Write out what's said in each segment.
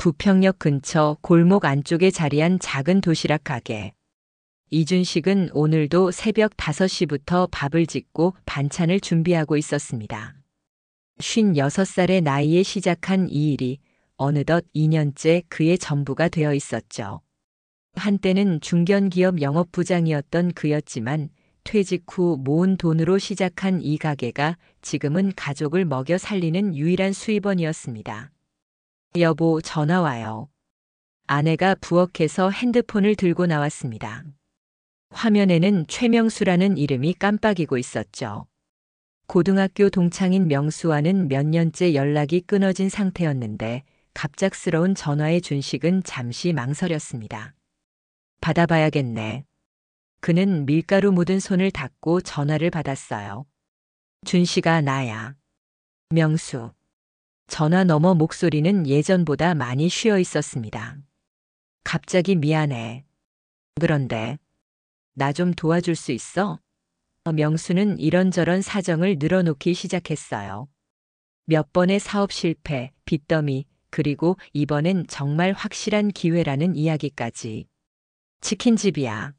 부평역 근처 골목 안쪽에 자리한 작은 도시락 가게. 이준식은 오늘도 새벽 5시부터 밥을 짓고 반찬을 준비하고 있었습니다. 56살의 나이에 시작한 이 일이 어느덧 2년째 그의 전부가 되어 있었죠. 한때는 중견기업 영업부장이었던 그였지만 퇴직 후 모은 돈으로 시작한 이 가게가 지금은 가족을 먹여 살리는 유일한 수입원이었습니다. 여보, 전화 와요. 아내가 부엌에서 핸드폰을 들고 나왔습니다. 화면에는 최명수라는 이름이 깜빡이고 있었죠. 고등학교 동창인 명수와는 몇 년째 연락이 끊어진 상태였는데 갑작스러운 전화의 준식은 잠시 망설였습니다. 받아봐야겠네. 그는 밀가루 묻은 손을 닦고 전화를 받았어요. 준식아, 나야. 명수. 전화 너머 목소리는 예전보다 많이 쉬어 있었습니다. 갑자기 미안해. 그런데 나 좀 도와줄 수 있어? 명수는 이런저런 사정을 늘어놓기 시작했어요. 몇 번의 사업 실패, 빚더미, 그리고 이번엔 정말 확실한 기회라는 이야기까지. 치킨집이야.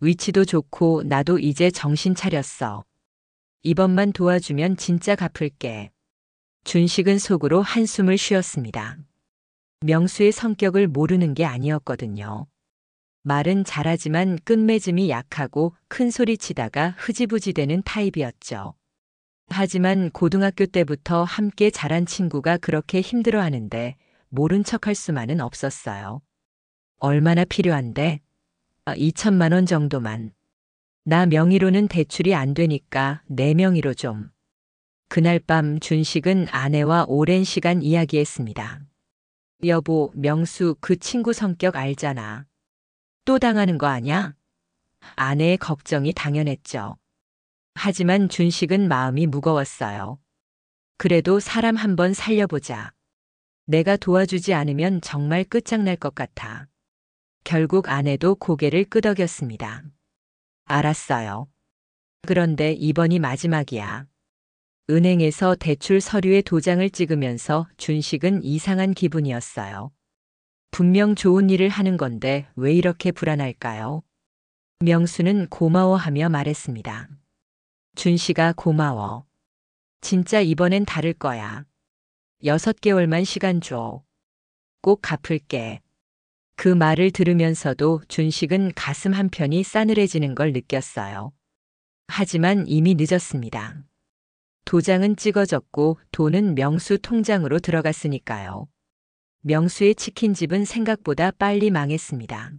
위치도 좋고 나도 이제 정신 차렸어. 이번만 도와주면 진짜 갚을게. 준식은 속으로 한숨을 쉬었습니다. 명수의 성격을 모르는 게 아니었거든요. 말은 잘하지만 끝맺음이 약하고 큰 소리 치다가 흐지부지 되는 타입이었죠. 하지만 고등학교 때부터 함께 자란 친구가 그렇게 힘들어하는데 모른 척할 수만은 없었어요. 얼마나 필요한데? 2천만 원 정도만. 나 명의로는 대출이 안 되니까 내 명의로 좀. 그날 밤 준식은 아내와 오랜 시간 이야기했습니다. 여보, 명수 그 친구 성격 알잖아. 또 당하는 거 아냐? 아내의 걱정이 당연했죠. 하지만 준식은 마음이 무거웠어요. 그래도 사람 한번 살려보자. 내가 도와주지 않으면 정말 끝장날 것 같아. 결국 아내도 고개를 끄덕였습니다. 알았어요. 그런데 이번이 마지막이야. 은행에서 대출 서류에 도장을 찍으면서 준식은 이상한 기분이었어요. 분명 좋은 일을 하는 건데 왜 이렇게 불안할까요? 명수는 고마워하며 말했습니다. 준식아, 고마워. 진짜 이번엔 다를 거야. 6개월만 시간 줘. 꼭 갚을게. 그 말을 들으면서도 준식은 가슴 한편이 싸늘해지는 걸 느꼈어요. 하지만 이미 늦었습니다. 도장은 찍어졌고 돈은 명수 통장으로 들어갔으니까요. 명수의 치킨집은 생각보다 빨리 망했습니다.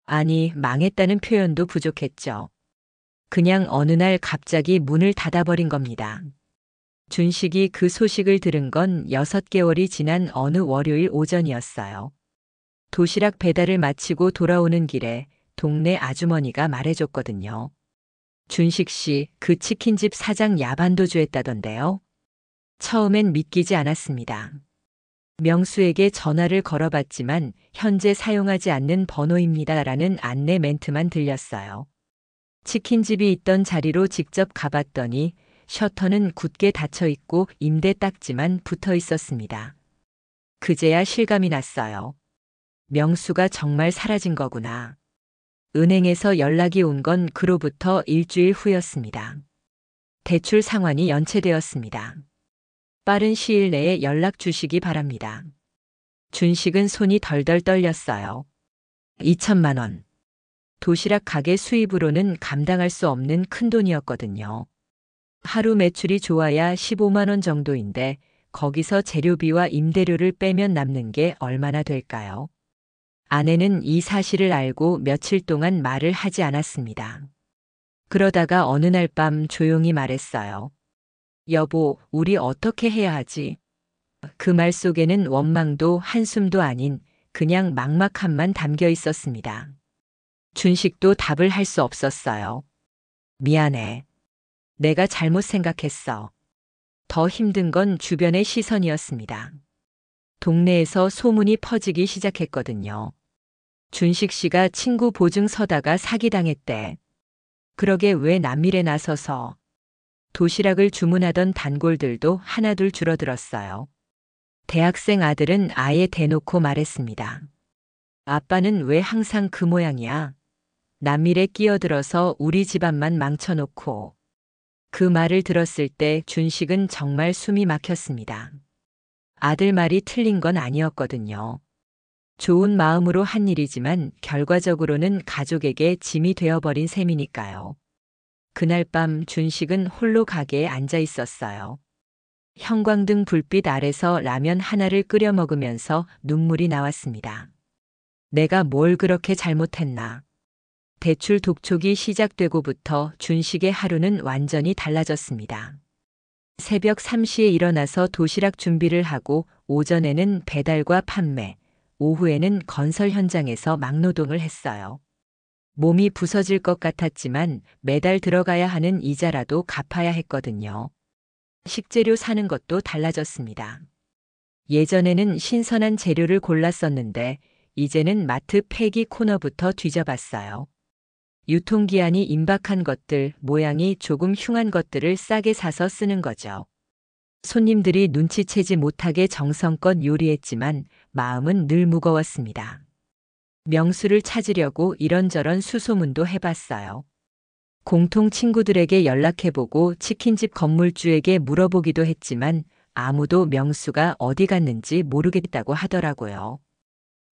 아니, 망했다는 표현도 부족했죠. 그냥 어느 날 갑자기 문을 닫아버린 겁니다. 준식이 그 소식을 들은 건 6개월이 지난 어느 월요일 오전이었어요. 도시락 배달을 마치고 돌아오는 길에 동네 아주머니가 말해줬거든요. 준식 씨, 그 치킨집 사장 야반도주했다던데요. 처음엔 믿기지 않았습니다. 명수에게 전화를 걸어봤지만 현재 사용하지 않는 번호입니다라는 안내 멘트만 들렸어요. 치킨집이 있던 자리로 직접 가봤더니 셔터는 굳게 닫혀 있고 임대 딱지만 붙어 있었습니다. 그제야 실감이 났어요. 명수가 정말 사라진 거구나. 은행에서 연락이 온 건 그로부터 일주일 후였습니다. 대출 상환이 연체되었습니다. 빠른 시일 내에 연락 주시기 바랍니다. 준식은 손이 덜덜 떨렸어요. 2천만 원. 도시락 가게 수입으로는 감당할 수 없는 큰 돈이었거든요. 하루 매출이 좋아야 15만 원 정도인데 거기서 재료비와 임대료를 빼면 남는 게 얼마나 될까요? 아내는 이 사실을 알고 며칠 동안 말을 하지 않았습니다. 그러다가 어느 날 밤 조용히 말했어요. 여보, 우리 어떻게 해야 하지? 그 말 속에는 원망도 한숨도 아닌 그냥 막막함만 담겨 있었습니다. 준식도 답을 할 수 없었어요. 미안해. 내가 잘못 생각했어. 더 힘든 건 주변의 시선이었습니다. 동네에서 소문이 퍼지기 시작했거든요. 준식 씨가 친구 보증 서다가 사기당했대. 그러게 왜 남일에 나서서. 도시락을 주문하던 단골들도 하나둘 줄어들었어요. 대학생 아들은 아예 대놓고 말했습니다. 아빠는 왜 항상 그 모양이야? 남일에 끼어들어서 우리 집안만 망쳐놓고. 그 말을 들었을 때 준식은 정말 숨이 막혔습니다. 아들 말이 틀린 건 아니었거든요. 좋은 마음으로 한 일이지만 결과적으로는 가족에게 짐이 되어버린 셈이니까요. 그날 밤 준식은 홀로 가게에 앉아 있었어요. 형광등 불빛 아래서 라면 하나를 끓여 먹으면서 눈물이 나왔습니다. 내가 뭘 그렇게 잘못했나. 대출 독촉이 시작되고부터 준식의 하루는 완전히 달라졌습니다. 새벽 3시에 일어나서 도시락 준비를 하고 오전에는 배달과 판매, 오후에는 건설 현장에서 막노동을 했어요. 몸이 부서질 것 같았지만 매달 들어가야 하는 이자라도 갚아야 했거든요. 식재료 사는 것도 달라졌습니다. 예전에는 신선한 재료를 골랐었는데 이제는 마트 폐기 코너부터 뒤져봤어요. 유통기한이 임박한 것들, 모양이 조금 흉한 것들을 싸게 사서 쓰는 거죠. 손님들이 눈치채지 못하게 정성껏 요리했지만 마음은 늘 무거웠습니다. 명수를 찾으려고 이런저런 수소문도 해봤어요. 공통 친구들에게 연락해보고 치킨집 건물주에게 물어보기도 했지만 아무도 명수가 어디 갔는지 모르겠다고 하더라고요.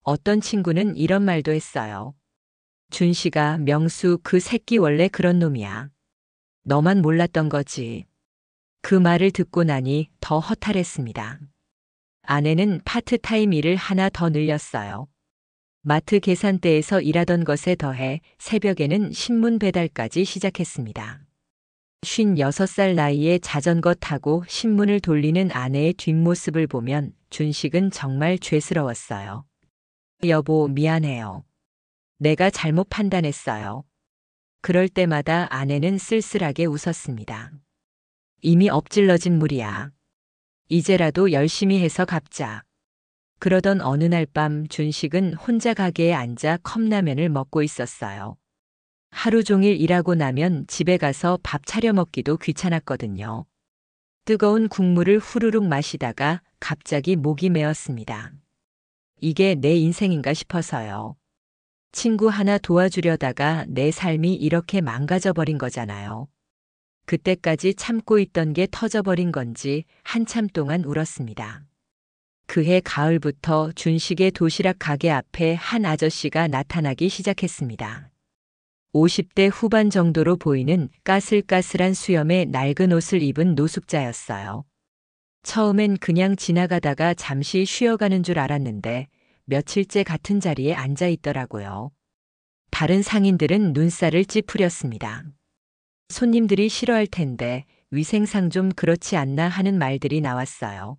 어떤 친구는 이런 말도 했어요. 준씨가 명수 그 새끼 원래 그런 놈이야. 너만 몰랐던 거지. 그 말을 듣고 나니 더 허탈했습니다. 아내는 파트타임 일을 하나 더 늘렸어요. 마트 계산대에서 일하던 것에 더해 새벽에는 신문 배달까지 시작했습니다. 56살 나이에 자전거 타고 신문을 돌리는 아내의 뒷모습을 보면 준식은 정말 죄스러웠어요. 여보, 미안해요. 내가 잘못 판단했어요. 그럴 때마다 아내는 쓸쓸하게 웃었습니다. 이미 엎질러진 물이야. 이제라도 열심히 해서 갚자. 그러던 어느 날 밤 준식은 혼자 가게에 앉아 컵라면을 먹고 있었어요. 하루 종일 일하고 나면 집에 가서 밥 차려 먹기도 귀찮았거든요. 뜨거운 국물을 후루룩 마시다가 갑자기 목이 메었습니다. 이게 내 인생인가 싶어서요. 친구 하나 도와주려다가 내 삶이 이렇게 망가져버린 거잖아요. 그때까지 참고 있던 게 터져버린 건지 한참 동안 울었습니다. 그해 가을부터 준식의 도시락 가게 앞에 한 아저씨가 나타나기 시작했습니다. 50대 후반 정도로 보이는 까슬까슬한 수염에 낡은 옷을 입은 노숙자였어요. 처음엔 그냥 지나가다가 잠시 쉬어가는 줄 알았는데 며칠째 같은 자리에 앉아 있더라고요. 다른 상인들은 눈살을 찌푸렸습니다. 손님들이 싫어할 텐데 위생상 좀 그렇지 않나 하는 말들이 나왔어요.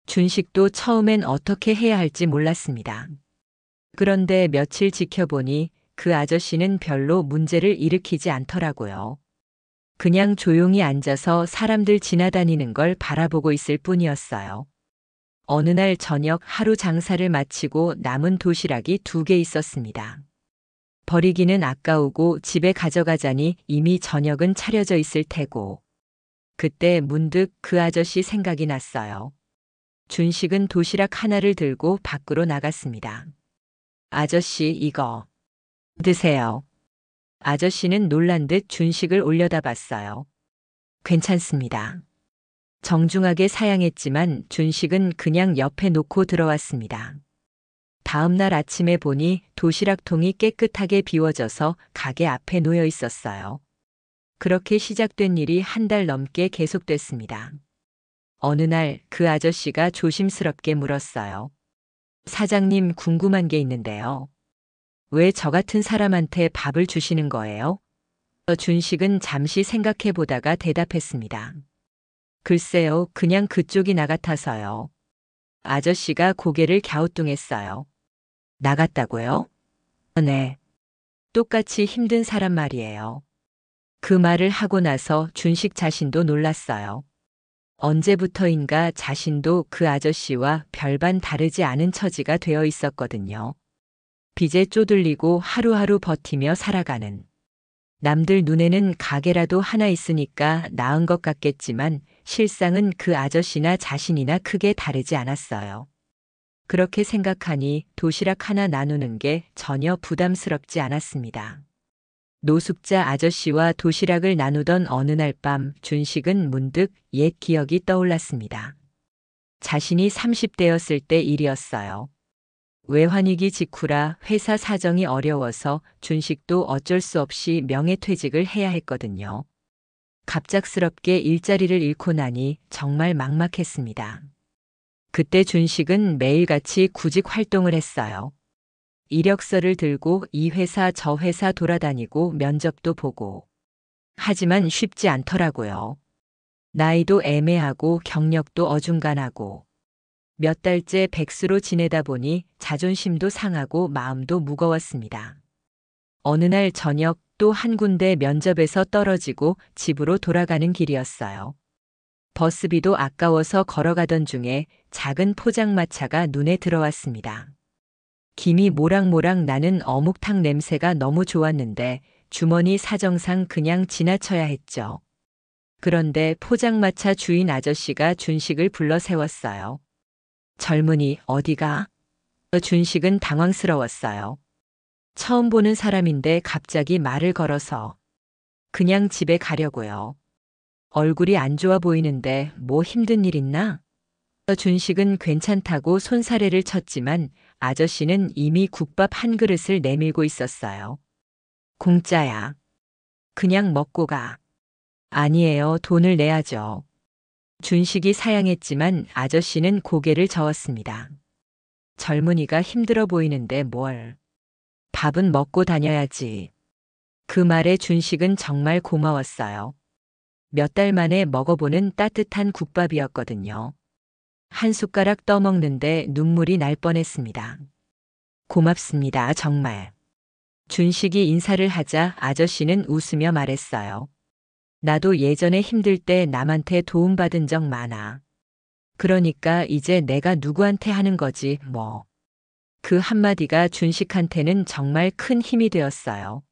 준식도 처음엔 어떻게 해야 할지 몰랐습니다. 그런데 며칠 지켜보니 그 아저씨는 별로 문제를 일으키지 않더라고요. 그냥 조용히 앉아서 사람들 지나다니는 걸 바라보고 있을 뿐이었어요. 어느 날 저녁 하루 장사를 마치고 남은 도시락이 2개 있었습니다. 버리기는 아까우고 집에 가져가자니 이미 저녁은 차려져 있을 테고. 그때 문득 그 아저씨 생각이 났어요. 준식은 도시락 하나를 들고 밖으로 나갔습니다. 아저씨, 이거 드세요. 아저씨는 놀란 듯 준식을 올려다 봤어요. 괜찮습니다. 정중하게 사양했지만 준식은 그냥 옆에 놓고 들어왔습니다. 다음 날 아침에 보니 도시락통이 깨끗하게 비워져서 가게 앞에 놓여 있었어요. 그렇게 시작된 일이 한 달 넘게 계속됐습니다. 어느 날 그 아저씨가 조심스럽게 물었어요. 사장님, 궁금한 게 있는데요. 왜 저 같은 사람한테 밥을 주시는 거예요? 준식은 잠시 생각해 보다가 대답했습니다. 글쎄요, 그냥 그쪽이 나 같아서요. 아저씨가 고개를 갸우뚱했어요. 나갔다고요? 네. 똑같이 힘든 사람 말이에요. 그 말을 하고 나서 준식 자신도 놀랐어요. 언제부터인가 자신도 그 아저씨와 별반 다르지 않은 처지가 되어 있었거든요. 빚에 쪼들리고 하루하루 버티며 살아가는. 남들 눈에는 가게라도 하나 있으니까 나은 것 같겠지만 실상은 그 아저씨나 자신이나 크게 다르지 않았어요. 그렇게 생각하니 도시락 하나 나누는 게 전혀 부담스럽지 않았습니다. 노숙자 아저씨와 도시락을 나누던 어느 날 밤 준식은 문득 옛 기억이 떠올랐습니다. 자신이 30대였을 때 일이었어요. 외환위기 직후라 회사 사정이 어려워서 준식도 어쩔 수 없이 명예퇴직을 해야 했거든요. 갑작스럽게 일자리를 잃고 나니 정말 막막했습니다. 그때 준식은 매일같이 구직 활동을 했어요. 이력서를 들고 이 회사 저 회사 돌아다니고 면접도 보고. 하지만 쉽지 않더라고요. 나이도 애매하고 경력도 어중간하고. 몇 달째 백수로 지내다 보니 자존심도 상하고 마음도 무거웠습니다. 어느 날 저녁 또 한 군데 면접에서 떨어지고 집으로 돌아가는 길이었어요. 버스비도 아까워서 걸어가던 중에 작은 포장마차가 눈에 들어왔습니다. 김이 모락모락 나는 어묵탕 냄새가 너무 좋았는데 주머니 사정상 그냥 지나쳐야 했죠. 그런데 포장마차 주인 아저씨가 준식을 불러 세웠어요. 젊은이 어디가? 준식은 당황스러웠어요. 처음 보는 사람인데 갑자기 말을 걸어서 그냥 집에 가려고요. 얼굴이 안 좋아 보이는데 뭐 힘든 일 있나? 준식은 괜찮다고 손사래를 쳤지만 아저씨는 이미 국밥 한 그릇을 내밀고 있었어요. 공짜야. 그냥 먹고 가. 아니에요. 돈을 내야죠. 준식이 사양했지만 아저씨는 고개를 저었습니다. 젊은이가 힘들어 보이는데 뭘. 밥은 먹고 다녀야지. 그 말에 준식은 정말 고마웠어요. 몇 달 만에 먹어보는 따뜻한 국밥이었거든요. 한 숟가락 떠먹는데 눈물이 날 뻔했습니다. 고맙습니다, 정말. 준식이 인사를 하자 아저씨는 웃으며 말했어요. 나도 예전에 힘들 때 남한테 도움받은 적 많아. 그러니까 이제 내가 누구한테 하는 거지, 뭐. 그 한마디가 준식한테는 정말 큰 힘이 되었어요.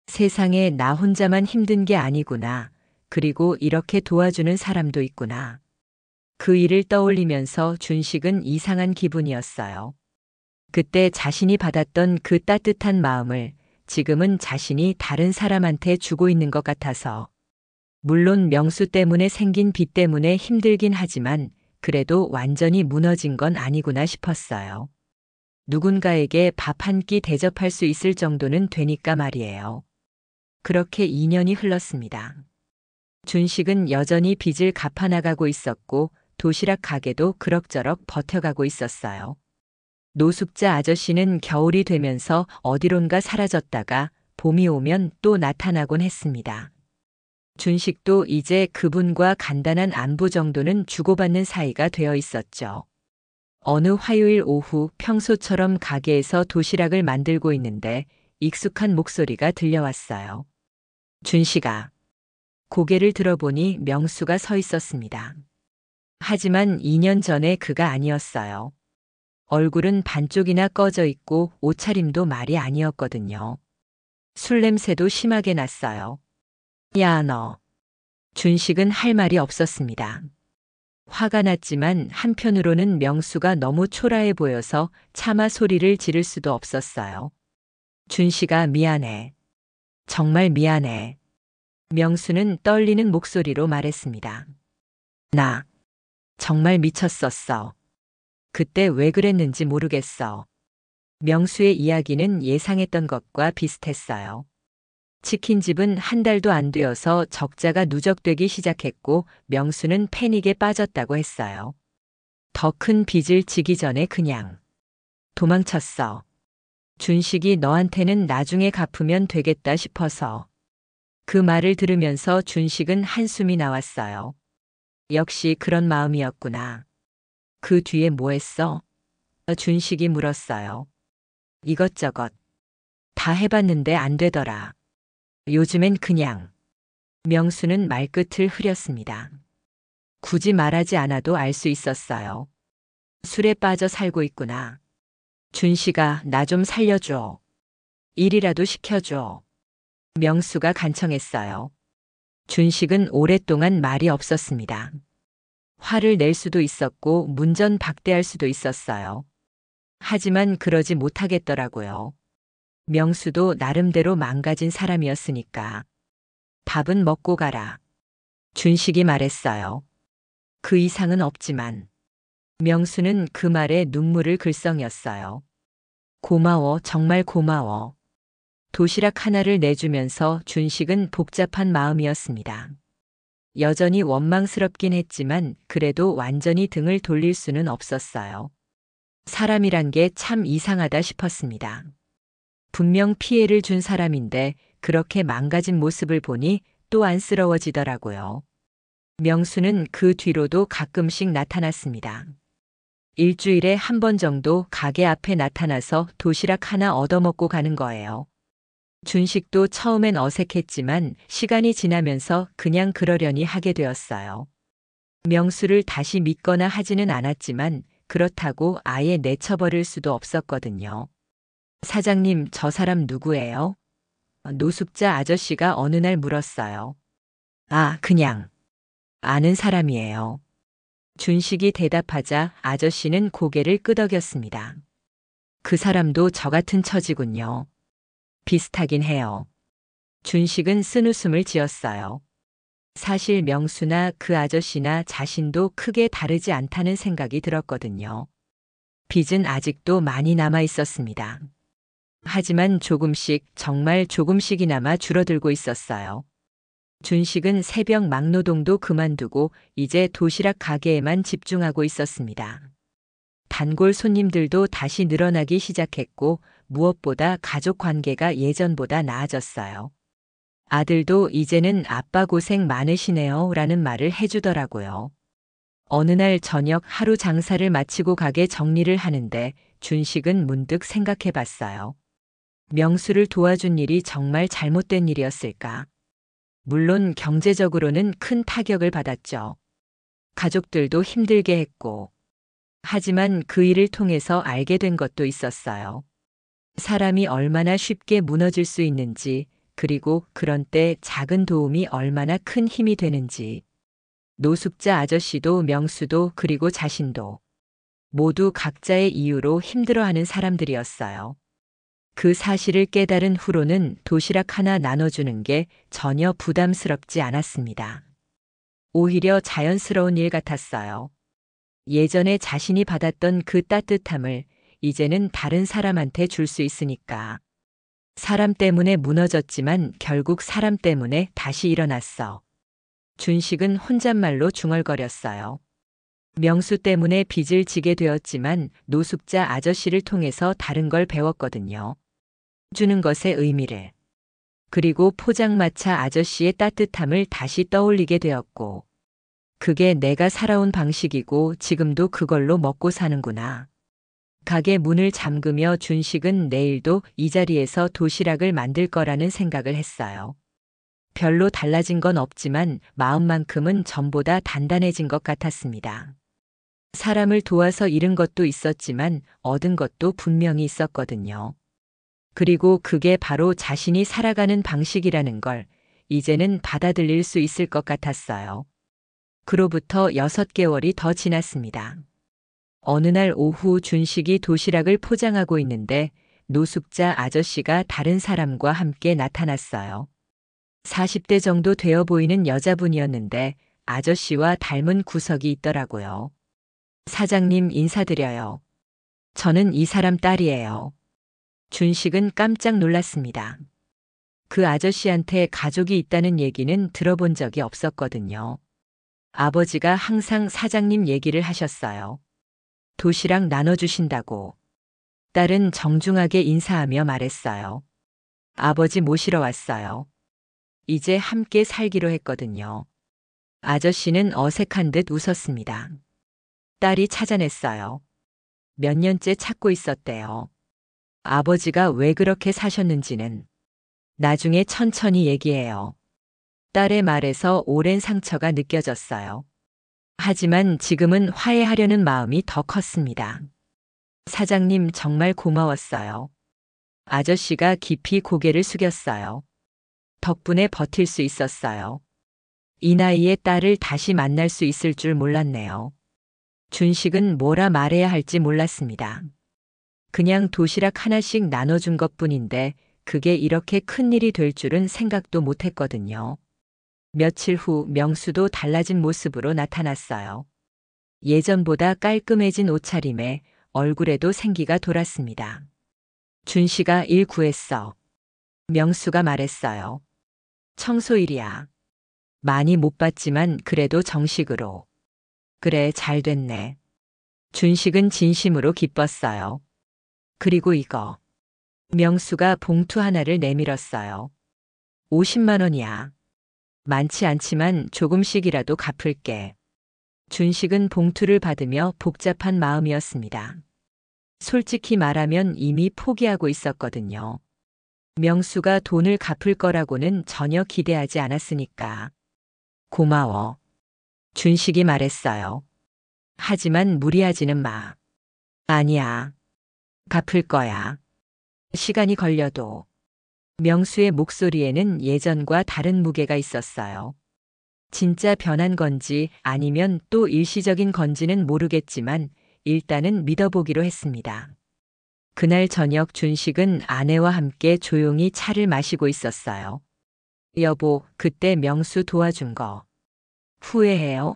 세상에 나 혼자만 힘든 게 아니구나. 그리고 이렇게 도와주는 사람도 있구나. 그 일을 떠올리면서 준식은 이상한 기분이었어요. 그때 자신이 받았던 그 따뜻한 마음을 지금은 자신이 다른 사람한테 주고 있는 것 같아서. 물론 명수 때문에 생긴 빚 때문에 힘들긴 하지만 그래도 완전히 무너진 건 아니구나 싶었어요. 누군가에게 밥 한 끼 대접할 수 있을 정도는 되니까 말이에요. 그렇게 2년이 흘렀습니다. 준식은 여전히 빚을 갚아나가고 있었고 도시락 가게도 그럭저럭 버텨가고 있었어요. 노숙자 아저씨는 겨울이 되면서 어디론가 사라졌다가 봄이 오면 또 나타나곤 했습니다. 준식도 이제 그분과 간단한 안부 정도는 주고받는 사이가 되어 있었죠. 어느 화요일 오후 평소처럼 가게에서 도시락을 만들고 있는데 익숙한 목소리가 들려왔어요. 준식아. 고개를 들어보니 명수가 서 있었습니다. 하지만 2년 전에 그가 아니었어요. 얼굴은 반쪽이나 꺼져 있고 옷차림도 말이 아니었거든요. 술 냄새도 심하게 났어요. 야, 너. 준식은 할 말이 없었습니다. 화가 났지만 한편으로는 명수가 너무 초라해 보여서 차마 소리를 지를 수도 없었어요. 준식아, 미안해. 정말 미안해. 명수는 떨리는 목소리로 말했습니다. 나 정말 미쳤었어. 그때 왜 그랬는지 모르겠어. 명수의 이야기는 예상했던 것과 비슷했어요. 치킨집은 한 달도 안 되어서 적자가 누적되기 시작했고 명수는 패닉에 빠졌다고 했어요. 더 큰 빚을 지기 전에 그냥 도망쳤어. 준식이 너한테는 나중에 갚으면 되겠다 싶어서. 그 말을 들으면서 준식은 한숨이 나왔어요. 역시 그런 마음이었구나. 그 뒤에 뭐 했어? 준식이 물었어요. 이것저것 다 해봤는데 안 되더라. 요즘엔 그냥. 명수는 말끝을 흐렸습니다. 굳이 말하지 않아도 알 수 있었어요. 술에 빠져 살고 있구나. 준식아, 나 좀 살려줘. 일이라도 시켜줘. 명수가 간청했어요. 준식은 오랫동안 말이 없었습니다. 화를 낼 수도 있었고 문전박대할 수도 있었어요. 하지만 그러지 못하겠더라고요. 명수도 나름대로 망가진 사람이었으니까. 밥은 먹고 가라. 준식이 말했어요. 그 이상은 없지만. 명수는 그 말에 눈물을 글썽였어요. 고마워, 정말 고마워. 도시락 하나를 내주면서 준식은 복잡한 마음이었습니다. 여전히 원망스럽긴 했지만 그래도 완전히 등을 돌릴 수는 없었어요. 사람이란 게 참 이상하다 싶었습니다. 분명 피해를 준 사람인데 그렇게 망가진 모습을 보니 또 안쓰러워지더라고요. 명수는 그 뒤로도 가끔씩 나타났습니다. 일주일에 한 번 정도 가게 앞에 나타나서 도시락 하나 얻어먹고 가는 거예요. 준식도 처음엔 어색했지만 시간이 지나면서 그냥 그러려니 하게 되었어요. 명수를 다시 믿거나 하지는 않았지만 그렇다고 아예 내쳐버릴 수도 없었거든요. 사장님, 저 사람 누구예요? 노숙자 아저씨가 어느 날 물었어요. 아, 그냥 아는 사람이에요. 준식이 대답하자 아저씨는 고개를 끄덕였습니다. 그 사람도 저 같은 처지군요. 비슷하긴 해요. 준식은 쓴웃음을 지었어요. 사실 명수나 그 아저씨나 자신도 크게 다르지 않다는 생각이 들었거든요. 빚은 아직도 많이 남아 있었습니다. 하지만 조금씩, 정말 조금씩이나마 줄어들고 있었어요. 준식은 새벽 막노동도 그만두고 이제 도시락 가게에만 집중하고 있었습니다. 단골 손님들도 다시 늘어나기 시작했고 무엇보다 가족 관계가 예전보다 나아졌어요. 아들도 이제는 아빠 고생 많으시네요 라는 말을 해주더라고요. 어느 날 저녁 하루 장사를 마치고 가게 정리를 하는데 준식은 문득 생각해 봤어요. 명수를 도와준 일이 정말 잘못된 일이었을까? 물론 경제적으로는 큰 타격을 받았죠. 가족들도 힘들게 했고. 하지만 그 일을 통해서 알게 된 것도 있었어요. 사람이 얼마나 쉽게 무너질 수 있는지, 그리고 그런 때 작은 도움이 얼마나 큰 힘이 되는지. 노숙자 아저씨도 명수도 그리고 자신도 모두 각자의 이유로 힘들어하는 사람들이었어요. 그 사실을 깨달은 후로는 도시락 하나 나눠주는 게 전혀 부담스럽지 않았습니다. 오히려 자연스러운 일 같았어요. 예전에 자신이 받았던 그 따뜻함을 이제는 다른 사람한테 줄 수 있으니까. 사람 때문에 무너졌지만 결국 사람 때문에 다시 일어났어. 준식은 혼잣말로 중얼거렸어요. 명수 때문에 빚을 지게 되었지만 노숙자 아저씨를 통해서 다른 걸 배웠거든요. 주는 것의 의미를. 그리고 포장마차 아저씨의 따뜻함을 다시 떠올리게 되었고. 그게 내가 살아온 방식이고 지금도 그걸로 먹고 사는구나. 가게 문을 잠그며 준식은 내일도 이 자리에서 도시락을 만들 거라는 생각을 했어요. 별로 달라진 건 없지만 마음만큼은 전보다 단단해진 것 같았습니다. 사람을 도와서 잃은 것도 있었지만 얻은 것도 분명히 있었거든요. 그리고 그게 바로 자신이 살아가는 방식이라는 걸 이제는 받아들일 수 있을 것 같았어요. 그로부터 6개월이 더 지났습니다. 어느 날 오후 준식이 도시락을 포장하고 있는데 노숙자 아저씨가 다른 사람과 함께 나타났어요. 40대 정도 되어 보이는 여자분이었는데 아저씨와 닮은 구석이 있더라고요. 사장님 인사드려요. 저는 이 사람 딸이에요. 준식은 깜짝 놀랐습니다. 그 아저씨한테 가족이 있다는 얘기는 들어본 적이 없었거든요. 아버지가 항상 사장님 얘기를 하셨어요. 도시락 나눠주신다고. 딸은 정중하게 인사하며 말했어요. 아버지 모시러 왔어요. 이제 함께 살기로 했거든요. 아저씨는 어색한 듯 웃었습니다. 딸이 찾아냈어요. 몇 년째 찾고 있었대요. 아버지가 왜 그렇게 사셨는지는 나중에 천천히 얘기해요. 딸의 말에서 오랜 상처가 느껴졌어요. 하지만 지금은 화해하려는 마음이 더 컸습니다. 사장님 정말 고마웠어요. 아저씨가 깊이 고개를 숙였어요. 덕분에 버틸 수 있었어요. 이 나이에 딸을 다시 만날 수 있을 줄 몰랐네요. 준식은 뭐라 말해야 할지 몰랐습니다. 그냥 도시락 하나씩 나눠준 것뿐인데 그게 이렇게 큰일이 될 줄은 생각도 못했거든요. 며칠 후 명수도 달라진 모습으로 나타났어요. 예전보다 깔끔해진 옷차림에 얼굴에도 생기가 돌았습니다. 준씨가 일 구했어. 명수가 말했어요. 청소일이야. 많이 못 받지만 그래도 정식으로. 그래, 잘 됐네. 준식은 진심으로 기뻤어요. 그리고 이거. 명수가 봉투 하나를 내밀었어요. 50만 원이야. 많지 않지만 조금씩이라도 갚을게. 준식은 봉투를 받으며 복잡한 마음이었습니다. 솔직히 말하면 이미 포기하고 있었거든요. 명수가 돈을 갚을 거라고는 전혀 기대하지 않았으니까. 고마워. 준식이 말했어요. 하지만 무리하지는 마. 아니야. 갚을 거야. 시간이 걸려도. 명수의 목소리에는 예전과 다른 무게가 있었어요. 진짜 변한 건지 아니면 또 일시적인 건지는 모르겠지만 일단은 믿어보기로 했습니다. 그날 저녁 준식은 아내와 함께 조용히 차를 마시고 있었어요. 여보, 그때 명수 도와준 거 후회해요?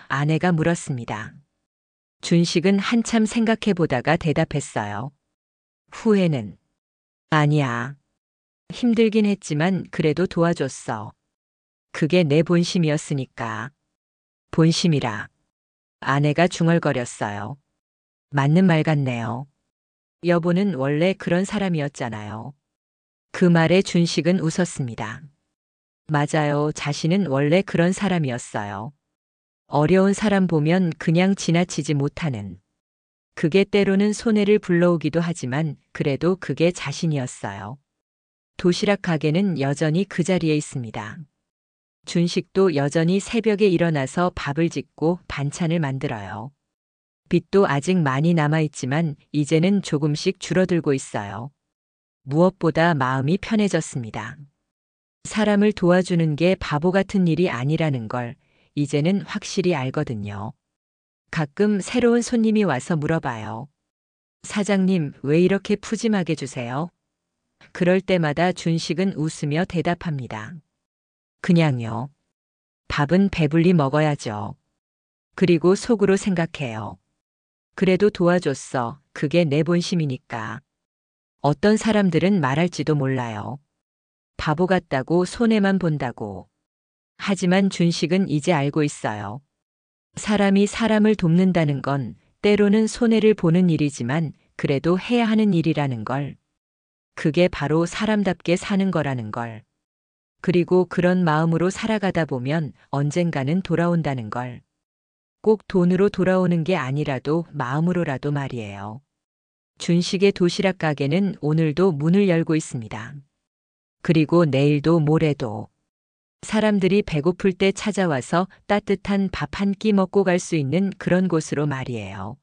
아내가 물었습니다. 준식은 한참 생각해 보다가 대답했어요. 후회는 아니야. 힘들긴 했지만 그래도 도와줬어. 그게 내 본심이었으니까. 본심이라. 아내가 중얼거렸어요. 맞는 말 같네요. 여보는 원래 그런 사람이었잖아요. 그 말에 준식은 웃었습니다. 맞아요. 자신은 원래 그런 사람이었어요. 어려운 사람 보면 그냥 지나치지 못하는. 그게 때로는 손해를 불러오기도 하지만 그래도 그게 자신이었어요. 도시락 가게는 여전히 그 자리에 있습니다. 준식도 여전히 새벽에 일어나서 밥을 짓고 반찬을 만들어요. 빚도 아직 많이 남아있지만 이제는 조금씩 줄어들고 있어요. 무엇보다 마음이 편해졌습니다. 사람을 도와주는 게 바보 같은 일이 아니라는 걸 이제는 확실히 알거든요. 가끔 새로운 손님이 와서 물어봐요. 사장님, 왜 이렇게 푸짐하게 주세요? 그럴 때마다 준식은 웃으며 대답합니다. 그냥요. 밥은 배불리 먹어야죠. 그리고 속으로 생각해요. 그래도 도와줬어. 그게 내 본심이니까. 어떤 사람들은 말할지도 몰라요. 바보 같다고 손해만 본다고. 하지만 준식은 이제 알고 있어요. 사람이 사람을 돕는다는 건 때로는 손해를 보는 일이지만 그래도 해야 하는 일이라는 걸. 그게 바로 사람답게 사는 거라는 걸. 그리고 그런 마음으로 살아가다 보면 언젠가는 돌아온다는 걸. 꼭 돈으로 돌아오는 게 아니라도 마음으로라도 말이에요. 준식의 도시락 가게는 오늘도 문을 열고 있습니다. 그리고 내일도 모레도. 사람들이 배고플 때 찾아와서 따뜻한 밥 한 끼 먹고 갈 수 있는 그런 곳으로 말이에요.